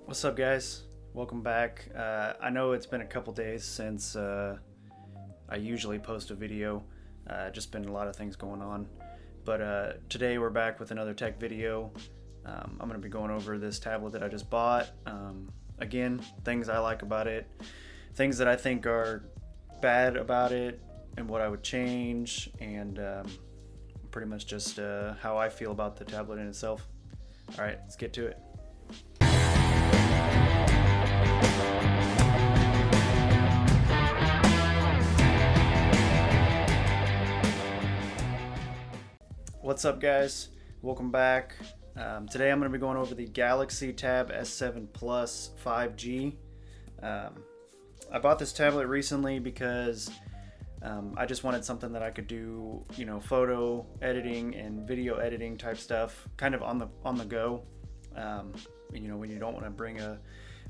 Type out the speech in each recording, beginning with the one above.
What's up, guys? Welcome back. I know it's been a couple days since I usually post a video. Just been a lot of things going on. But today we're back with another tech video. I'm going to be going over this tablet that I just bought. Again, things I like about it, things that I think are bad about it, and what I would change, and pretty much just how I feel about the tablet in itself. All right, let's get to it. What's up, guys? Welcome back. Today I'm going to be going over the Galaxy Tab S7 Plus 5G. I bought this tablet recently because I just wanted something that I could do, photo editing and video editing type stuff, kind of on the go. When you don't want to bring a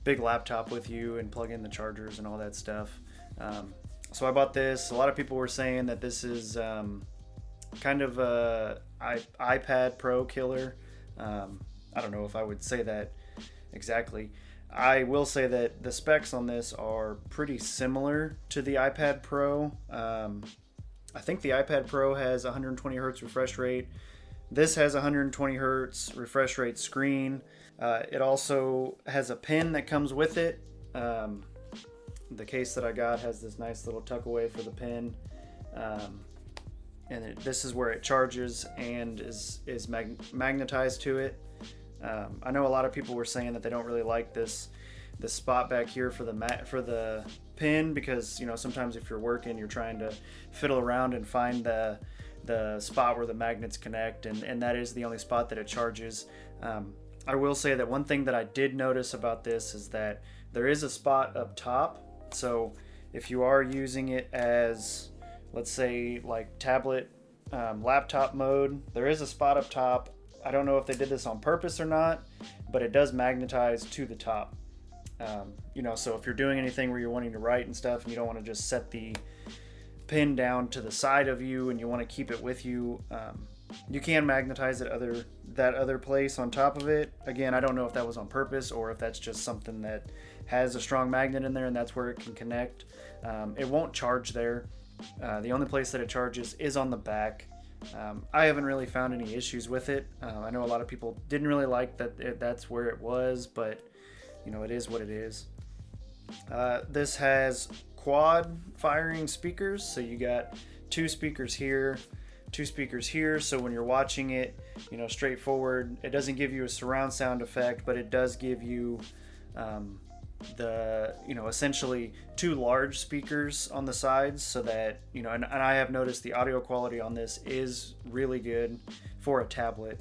big laptop with you and plug in the chargers and all that stuff. So I bought this. A lot of people were saying that this is kind of a iPad Pro killer. I don't know if I would say that exactly. I will say that the specs on this are pretty similar to the iPad Pro. I think the iPad Pro has 120 hertz refresh rate. This has 120 hertz refresh rate screen. It also has a pen that comes with it. The case that I got has this nice little tuck away for the pen. And this is where it charges and is magnetized to it. I know a lot of people were saying that they don't really like this spot back here for the pin, because sometimes if you're working, you're trying to fiddle around and find the spot where the magnets connect, and that is the only spot that it charges. I will say that one thing that I did notice about this is that there is a spot up top. So if you are using it as, let's say, like tablet, laptop mode, there is a spot up top. I don't know if they did this on purpose or not, but it does magnetize to the top. So if you're doing anything where you're wanting to write and stuff, and you don't want to just set the pin down to the side of you and you want to keep it with you, you can magnetize that other place on top of it. Again, I don't know if that was on purpose or if that's just something that has a strong magnet in there and that's where it can connect. It won't charge there. The only place that it charges is on the back. I haven't really found any issues with it. I know a lot of people didn't really like that's where it was, but it is what it is. This has quad firing speakers, so you got two speakers here, so when you're watching it, straightforward, it doesn't give you a surround sound effect, but it does give you essentially two large speakers on the sides, so that and I have noticed the audio quality on this is really good for a tablet.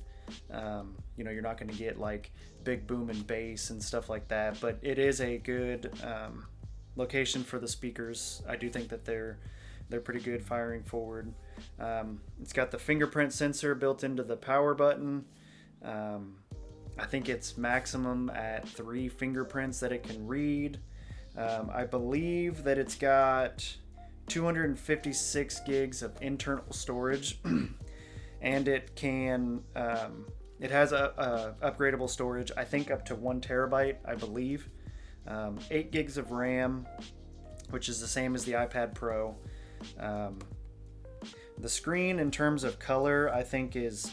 You're not going to get like big boom and bass and stuff like that, but it is a good location for the speakers. I do think that they're pretty good firing forward. It's got the fingerprint sensor built into the power button. I think it's maximum at 3 fingerprints that it can read. I believe that it's got 256 gigs of internal storage, and it can it has a upgradable storage, I think up to 1 terabyte, I believe. 8 gigs of RAM, which is the same as the iPad Pro. The screen in terms of color, I think is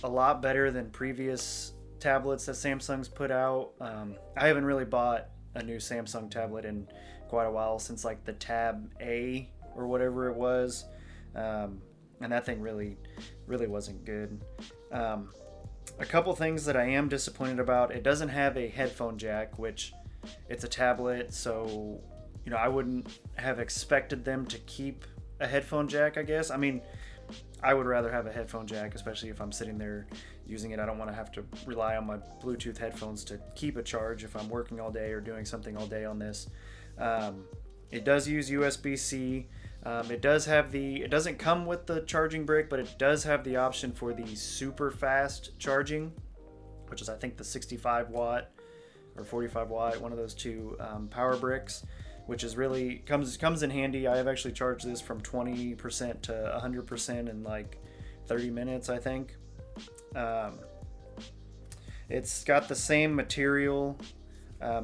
a lot better than previous tablets that Samsung's put out. I haven't really bought a new Samsung tablet in quite a while, since like the Tab A or whatever it was, and that thing really wasn't good. A couple things that I am disappointed about: it doesn't have a headphone jack, which it's a tablet, so I wouldn't have expected them to keep a headphone jack, I guess. I mean, I would rather have a headphone jack, especially if I'm sitting there using it. I don't want to have to rely on my Bluetooth headphones to keep a charge if I'm working all day or doing something all day on this. It does use USB-C. It doesn't come with the charging brick, but it does have the option for the super fast charging, which is I think the 65 watt or 45 watt, one of those two power bricks, which is really comes in handy. I have actually charged this from 20% to 100% in like 30 minutes, I think. It's got the same material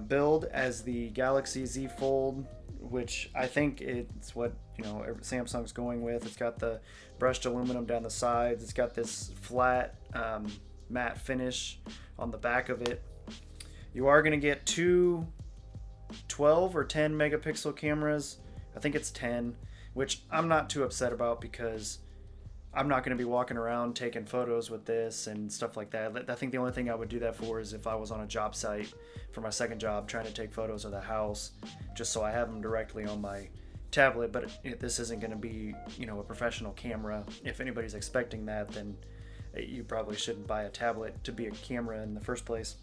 build as the Galaxy Z Fold, which I think it's what Samsung's going with. It's got the brushed aluminum down the sides. It's got this flat matte finish on the back of it. You are going to get two 12 or 10 megapixel cameras. I think it's 10, which I'm not too upset about because I'm not going to be walking around taking photos with this and stuff like that. I think the only thing I would do that for is if I was on a job site for my second job trying to take photos of the house, just so I have them directly on my tablet. But this isn't going to be, a professional camera. If anybody's expecting that, then you probably shouldn't buy a tablet to be a camera in the first place.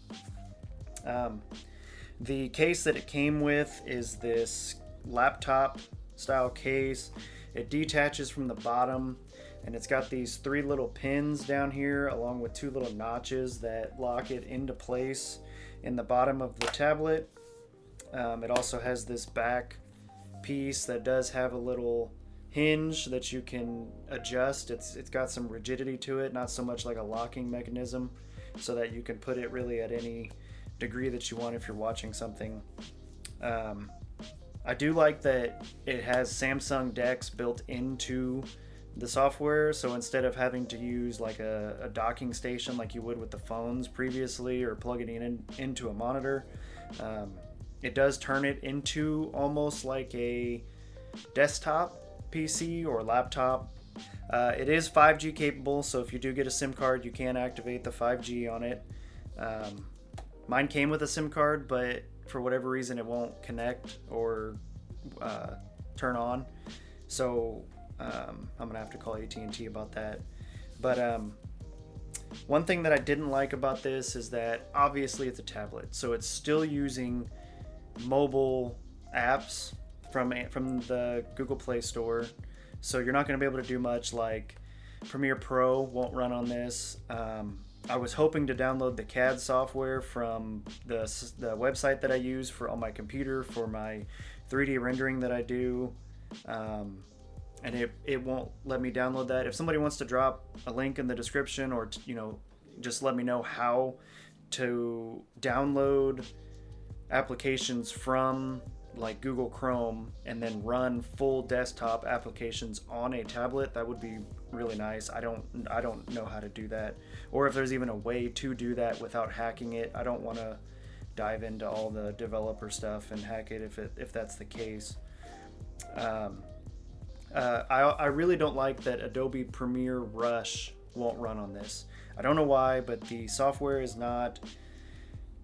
The case that it came with is this laptop style case. It detaches from the bottom, and it's got these 3 little pins down here along with 2 little notches that lock it into place in the bottom of the tablet. It also has this back piece that does have a little hinge that you can adjust. It's got some rigidity to it, not so much like a locking mechanism, so that you can put it really at any degree that you want if you're watching something. I do like that it has Samsung DeX built into the software, so instead of having to use like a docking station like you would with the phones previously, or plugging it into a monitor, it does turn it into almost like a desktop PC or laptop. It is 5G capable, so if you do get a SIM card, you can activate the 5G on it. Mine came with a SIM card, but for whatever reason it won't connect or turn on, so I'm gonna have to call AT&T about that. But one thing that I didn't like about this is that obviously it's a tablet, so it's still using mobile apps from the Google Play Store, so you're not going to be able to do much. Like Premiere Pro won't run on this. I was hoping to download the CAD software from the website that I use on my computer for my 3D rendering that I do, and it won't let me download that. If somebody wants to drop a link in the description, or just let me know how to download applications from like Google Chrome and then run full desktop applications on a tablet, that would be really nice. I don't know how to do that, or if there's even a way to do that without hacking it. I don't want to dive into all the developer stuff and hack it if that's the case. I really don't like that Adobe Premiere Rush won't run on this. I don't know why, but the software is not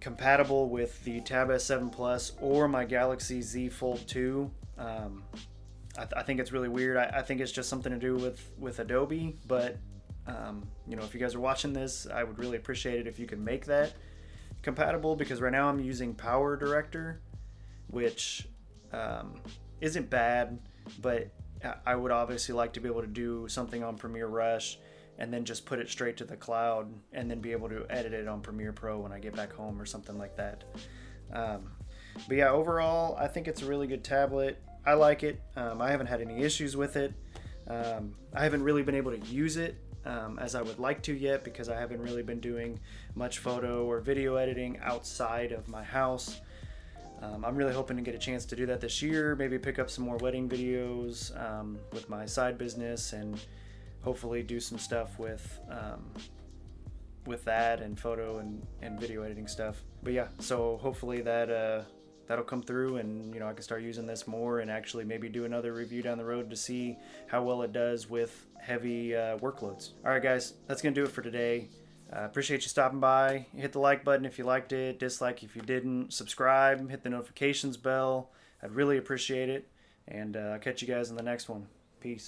compatible with the Tab S7 Plus or my Galaxy Z Fold 2. I think it's really weird. I think it's just something to do with Adobe, but if you guys are watching this, I would really appreciate it if you could make that compatible, because right now I'm using Power Director, which isn't bad, but I would obviously like to be able to do something on Premiere Rush and then just put it straight to the cloud and then be able to edit it on Premiere Pro when I get back home or something like that. But yeah, overall, I think it's a really good tablet. I like it. I haven't had any issues with it. I haven't really been able to use it as I would like to yet, because I haven't really been doing much photo or video editing outside of my house. I'm really hoping to get a chance to do that this year, maybe pick up some more wedding videos with my side business, and hopefully do some stuff with that and photo and video editing stuff. But yeah, so hopefully that'll come through, and I can start using this more and actually maybe do another review down the road to see how well it does with heavy workloads. All right, guys, that's gonna do it for today. Appreciate you stopping by. Hit the like button if you liked it, dislike if you didn't, subscribe, hit the notifications bell. I'd really appreciate it, and I'll catch you guys in the next one. Peace.